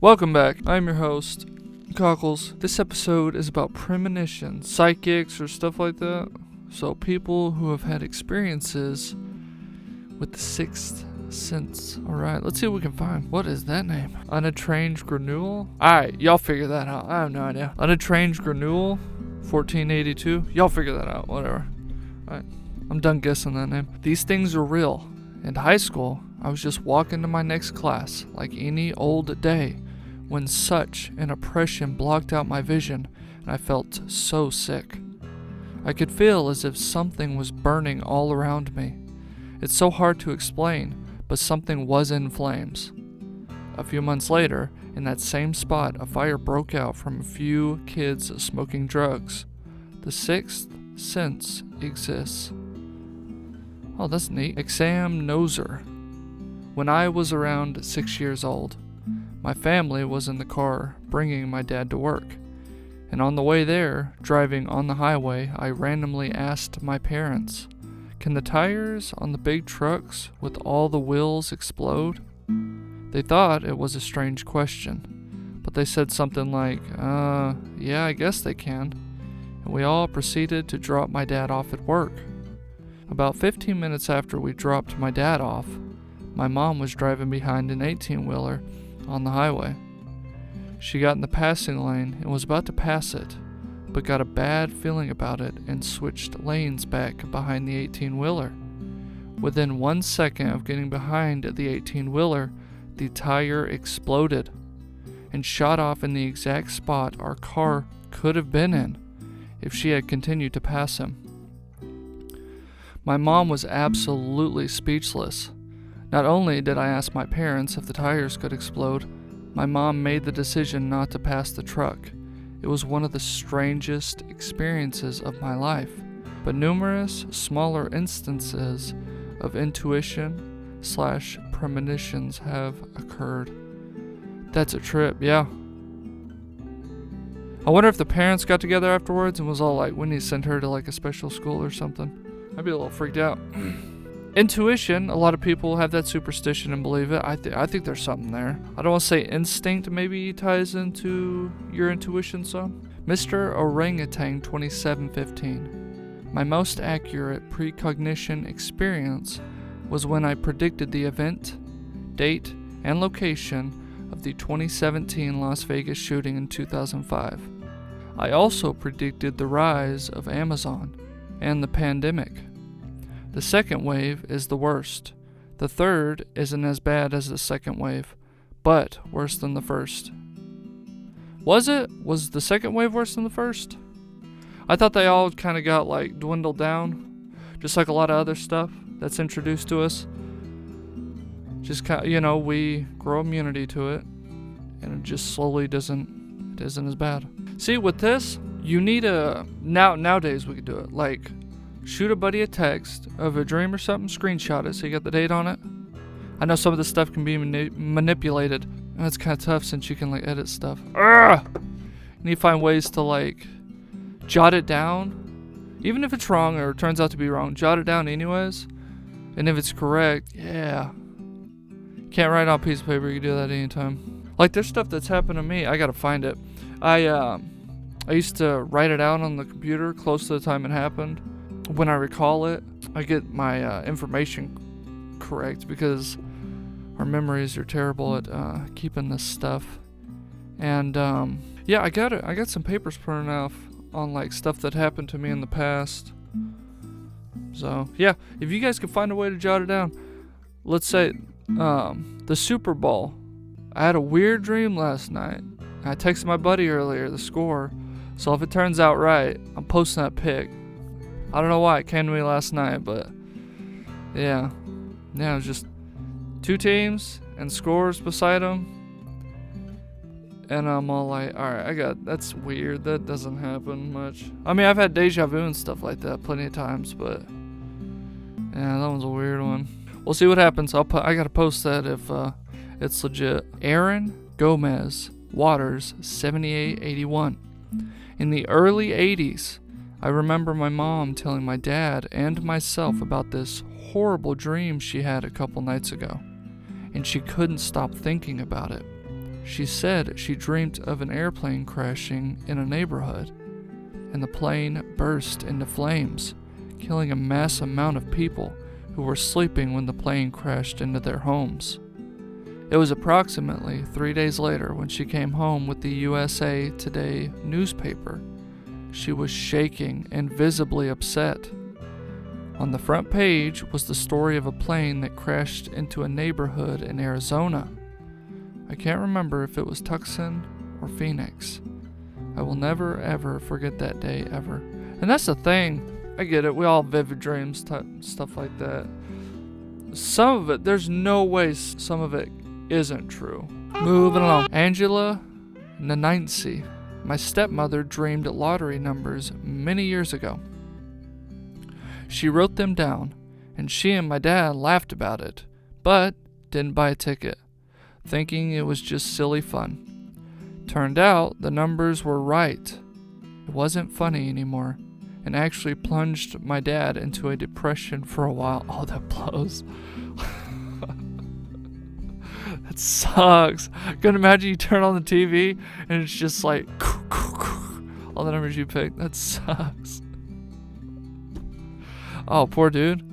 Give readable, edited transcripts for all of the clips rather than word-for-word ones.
Welcome back. I'm your host, Cockles. This episode is about premonitions, psychics, or stuff like that. So people who have had experiences with the sixth sense. Alright, let's see what we can find. What is that name? Untrained Granule? Alright, y'all figure that out. I have no idea. Untrained Granule, 1482. Y'all figure that out, whatever. Alright, I'm done guessing that name. These things are real. In high school, I was just walking to my next class like any old day when such an oppression blocked out my vision and I felt so sick. I could feel as if something was burning all around me. It's so hard to explain, but something was in flames. A few months later, in that same spot, a fire broke out from a few kids smoking drugs. The sixth sense exists. Oh, that's neat. Exam Noser. When I was around 6 years old, my family was in the car bringing my dad to work. And on the way there, driving on the highway, I randomly asked my parents, "Can the tires on the big trucks with all the wheels explode?" They thought it was a strange question, but they said something like, yeah, I guess they can. And we all proceeded to drop my dad off at work. About 15 minutes after we dropped my dad off, my mom was driving behind an 18-wheeler on the highway. She got in the passing lane and was about to pass it, but got a bad feeling about it and switched lanes back behind the 18-wheeler. Within 1 second of getting behind the 18-wheeler, the tire exploded and shot off in the exact spot our car could have been in if she had continued to pass him. My mom was absolutely speechless. Not only did I ask my parents if the tires could explode, my mom made the decision not to pass the truck. It was one of the strangest experiences of my life, but numerous smaller instances of intuition/premonitions have occurred. That's a trip, yeah. I wonder if the parents got together afterwards and was all like, we need to send her to like a special school or something. I'd be a little freaked out. Intuition, a lot of people have that superstition and believe it. I think there's something there. I don't want to say instinct maybe ties into your intuition some. Mr. Orangutan 2715. My most accurate precognition experience was when I predicted the event, date, and location of the 2017 Las Vegas shooting in 2005. I also predicted the rise of Amazon and the pandemic. The second wave is the worst. The third isn't as bad as the second wave, but worse than the first. Was it? Was the second wave worse than the first? I thought they all kind of got like dwindled down, just like a lot of other stuff that's introduced to us. Just kind of, we grow immunity to it, and it just slowly isn't as bad. See, with this, you need nowadays we could do it, like shoot a buddy a text of a dream or something, screenshot it so you got the date on it. I know some of this stuff can be manipulated, and it's kind of tough since you can like edit stuff. You need to find ways to like jot it down, even if it's wrong or it turns out to be wrong, jot it down anyways, and if it's correct, yeah. Can't write on a piece of paper, you can do that anytime. Like there's stuff that's happened to me, I gotta find it. I used to write it out on the computer close to the time it happened. When I recall it, I get my information correct because our memories are terrible at keeping this stuff. And yeah, I got some papers printed off on like stuff that happened to me in the past. So yeah, if you guys can find a way to jot it down, let's say the Super Bowl. I had a weird dream last night. I texted my buddy earlier the score. So if it turns out right, I'm posting that pic. I don't know why it came to me last night, but yeah, it was just two teams and scores beside them, and I'm all like, alright, that's weird, that doesn't happen much. I mean, I've had deja vu and stuff like that plenty of times, but yeah, that one's a weird one. We'll see what happens. I gotta post that if it's legit. Aaron Gomez Waters 7881. In the early 80s, I remember my mom telling my dad and myself about this horrible dream she had a couple nights ago, and she couldn't stop thinking about it. She said she dreamt of an airplane crashing in a neighborhood, and the plane burst into flames, killing a mass amount of people who were sleeping when the plane crashed into their homes. It was approximately 3 days later when she came home with the USA Today newspaper. She was shaking and visibly upset. On the front page was the story of a plane that crashed into a neighborhood in Arizona. I can't remember if it was Tucson or Phoenix. I will never ever forget that day ever. And that's the thing. I get it. We all have vivid dreams, stuff like that. Some of it, there's no way some of it isn't true. Moving along. Angela Nancy. My stepmother dreamed lottery numbers many years ago. She wrote them down, and she and my dad laughed about it, but didn't buy a ticket, thinking it was just silly fun. Turned out the numbers were right. It wasn't funny anymore, and actually plunged my dad into a depression for a while. Oh, that blows. That sucks. I can imagine you turn on the TV and it's just like all the numbers you picked. That sucks. Oh, poor dude.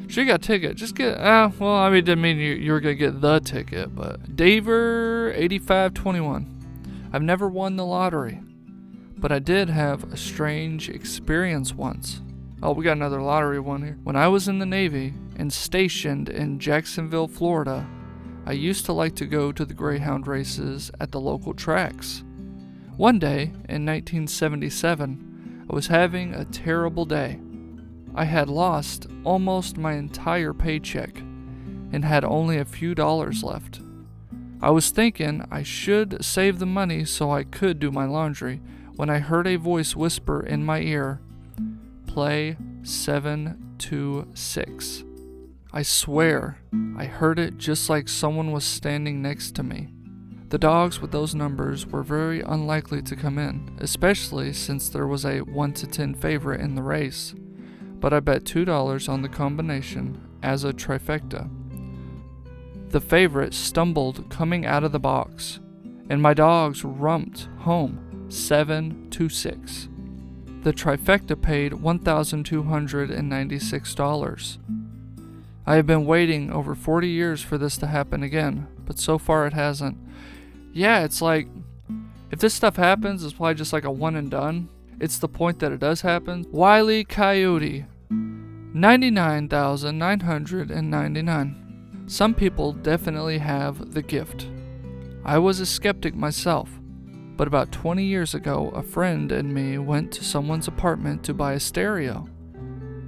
She got a ticket. Just get, well, I mean, didn't mean you were going to get the ticket, but Daver 8521. I've never won the lottery, but I did have a strange experience once. Oh, we got another lottery one here. When I was in the Navy and stationed in Jacksonville, Florida, I used to like to go to the Greyhound races at the local tracks. One day, in 1977, I was having a terrible day. I had lost almost my entire paycheck and had only a few dollars left. I was thinking I should save the money so I could do my laundry when I heard a voice whisper in my ear, "Play 726. I swear, I heard it just like someone was standing next to me. The dogs with those numbers were very unlikely to come in, especially since there was a 1 to 10 favorite in the race. But I bet $2 on the combination as a trifecta. The favorite stumbled coming out of the box, and my dogs rumped home 726. The trifecta paid $1,296. I have been waiting over 40 years for this to happen again, but so far it hasn't. Yeah, it's like, if this stuff happens, it's probably just like a one and done. It's the point that it does happen. Wile E. Coyote, 99,999. Some people definitely have the gift. I was a skeptic myself, but about 20 years ago, a friend and me went to someone's apartment to buy a stereo.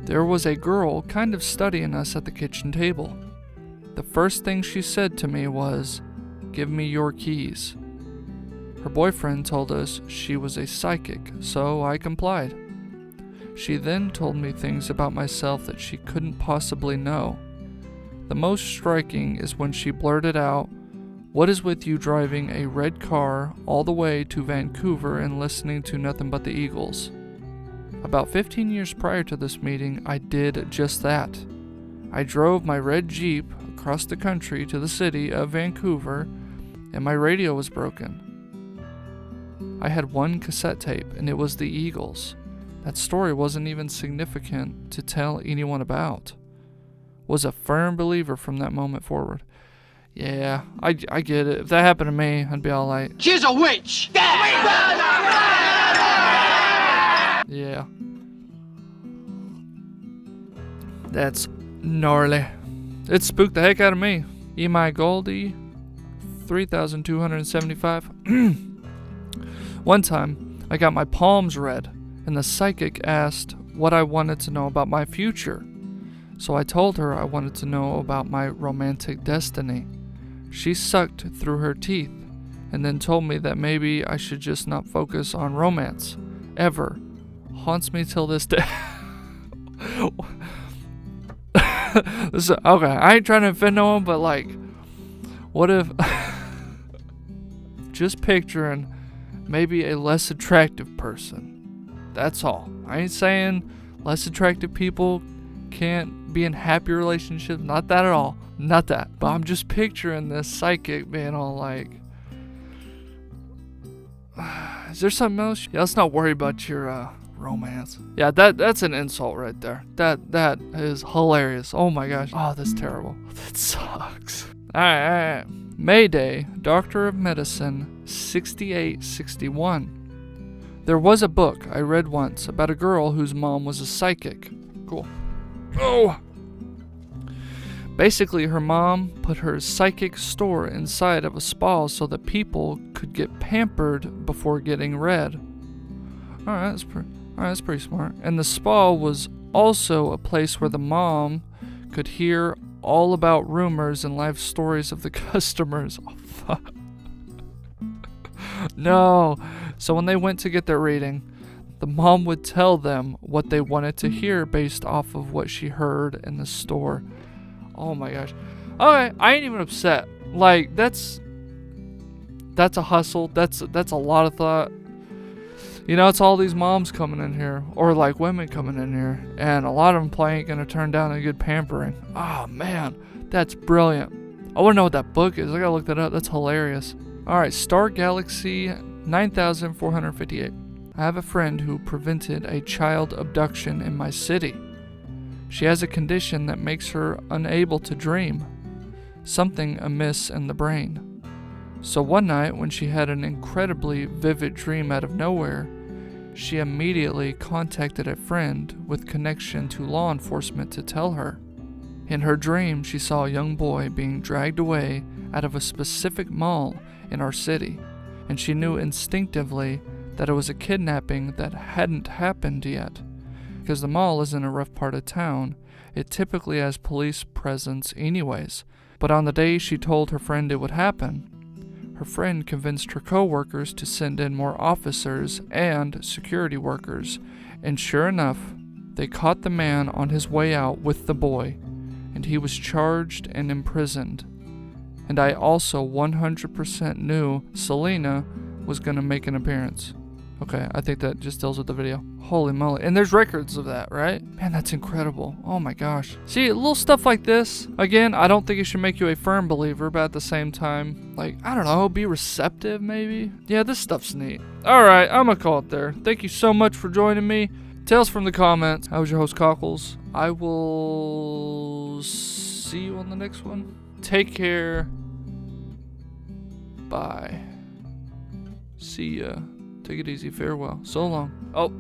There was a girl kind of studying us at the kitchen table. The first thing she said to me was, "Give me your keys." Her boyfriend told us she was a psychic, so I complied. She then told me things about myself that she couldn't possibly know. The most striking is when she blurted out, "What is with you driving a red car all the way to Vancouver and listening to nothing but the Eagles?" About 15 years prior to this meeting, I did just that. I drove my red Jeep across the country to the city of Vancouver, and my radio was broken. I had one cassette tape, and it was the Eagles. That story wasn't even significant to tell anyone about. Was a firm believer from that moment forward. Yeah, I get it. If that happened to me, I'd be all like, "She's a witch!" Yeah. That's gnarly. It spooked the heck out of me. E.M.I. Goldie, 3,275. One time, I got my palms read, and the psychic asked what I wanted to know about my future. So I told her I wanted to know about my romantic destiny. She sucked through her teeth, and then told me that maybe I should just not focus on romance, ever. Haunts me till this day. Okay, I ain't trying to offend no one, but like, what if just picturing maybe a less attractive person. That's all. I ain't saying less attractive people can't be in happy relationships. Not that at all. Not that. But I'm just picturing this psychic being all like, Is there something else? Yeah, let's not worry about your romance. Yeah, that's an insult right there. That is hilarious. Oh my gosh. Oh, that's terrible. That sucks. Alright. Mayday, Doctor of Medicine, 6861. There was a book I read once about a girl whose mom was a psychic. Cool. Oh! Basically, her mom put her psychic store inside of a spa so that people could get pampered before getting read. Alright, that's pretty smart. And the spa was also a place where the mom could hear all about rumors and life stories of the customers. Oh, fuck. No. So when they went to get their reading, the mom would tell them what they wanted to hear based off of what she heard in the store. Oh my gosh. Okay, I ain't even upset. Like, that's a hustle. That's a lot of thought. You know, it's all these moms coming in here, or like women coming in here, and a lot of them probably ain't gonna turn down a good pampering. Oh man, that's brilliant. I wanna know what that book is. I gotta look that up. That's hilarious. Alright, Star Galaxy 9458. I have a friend who prevented a child abduction in my city. She has a condition that makes her unable to dream. Something amiss in the brain. So one night, when she had an incredibly vivid dream out of nowhere, she immediately contacted a friend with connection to law enforcement to tell her. In her dream, she saw a young boy being dragged away out of a specific mall in our city, and she knew instinctively that it was a kidnapping that hadn't happened yet. Because the mall is in a rough part of town, it typically has police presence anyways, but on the day she told her friend it would happen, her friend convinced her co-workers to send in more officers and security workers, and sure enough, they caught the man on his way out with the boy, and he was charged and imprisoned. And I also 100% knew Selena was going to make an appearance. Okay, I think that just deals with the video. Holy moly. And there's records of that, right? Man, that's incredible. Oh my gosh. See, little stuff like this, again, I don't think it should make you a firm believer, but at the same time, like, I don't know, be receptive maybe? Yeah, this stuff's neat. Alright, I'm gonna call it there. Thank you so much for joining me. Tales from the comments. I was your host, Cockles. I will see you on the next one. Take care. Bye. See ya. Take it easy. Farewell. So long. Oh.